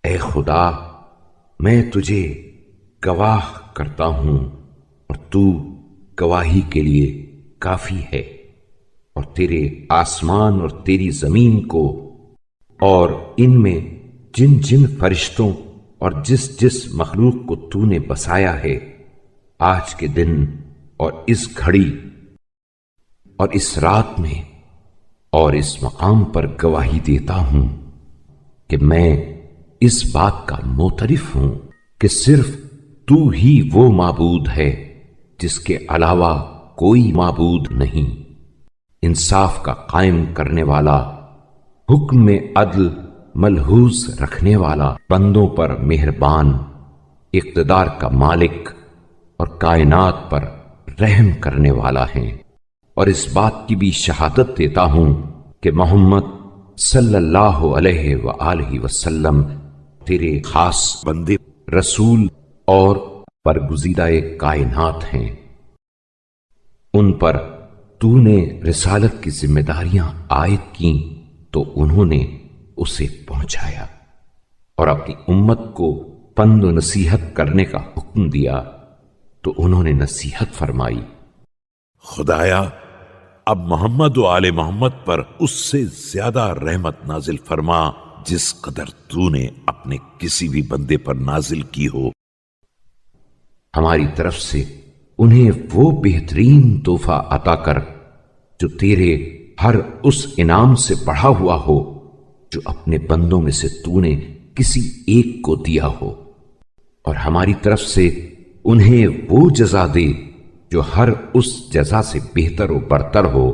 اے خدا، میں تجھے گواہ کرتا ہوں اور تو گواہی کے لیے کافی ہے، اور تیرے آسمان اور تیری زمین کو اور ان میں جن جن فرشتوں اور جس جس مخلوق کو تو نے بسایا ہے، آج کے دن اور اس گھڑی اور اس رات میں اور اس مقام پر گواہی دیتا ہوں کہ میں اس بات کا معترف ہوں کہ صرف تو ہی وہ معبود ہے جس کے علاوہ کوئی معبود نہیں، انصاف کا قائم کرنے والا، حکم میں عدل ملحوظ رکھنے والا، بندوں پر مہربان، اقتدار کا مالک اور کائنات پر رحم کرنے والا ہے۔ اور اس بات کی بھی شہادت دیتا ہوں کہ محمد صلی اللہ علیہ وآلہ وسلم تیرے خاص بندے، رسول اور برگزیدہ کائنات ہیں۔ ان پر تو نے رسالت کی ذمہ داریاں عائد کیں تو انہوں نے اسے پہنچایا، اور اپنی امت کو پند و نصیحت کرنے کا حکم دیا تو انہوں نے نصیحت فرمائی۔ خدایا، اب محمد و آل محمد پر اس سے زیادہ رحمت نازل فرما جس قدر تو نے اپنے کسی بھی بندے پر نازل کی ہو۔ ہماری طرف سے انہیں وہ بہترین تحفہ عطا کر جو تیرے ہر اس انعام سے بڑھا ہوا ہو جو اپنے بندوں میں سے تو نے کسی ایک کو دیا ہو، اور ہماری طرف سے انہیں وہ جزا دے جو ہر اس جزا سے بہتر و برتر ہو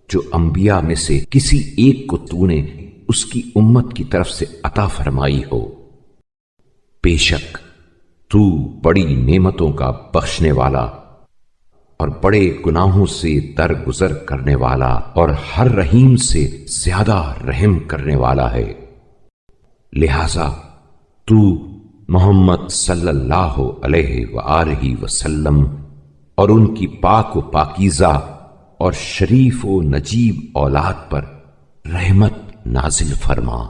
جو انبیاء میں سے کسی ایک کو تو نے اس کی امت کی طرف سے عطا فرمائی ہو۔ بے شک تو بڑی نعمتوں کا بخشنے والا اور بڑے گناہوں سے درگزر کرنے والا اور ہر رحیم سے زیادہ رحم کرنے والا ہے۔ لہذا تو محمد صلی اللہ علیہ وآلہ وسلم اور ان کی پاک و پاکیزہ اور شریف و نجیب اولاد پر رحمت نازل فرما۔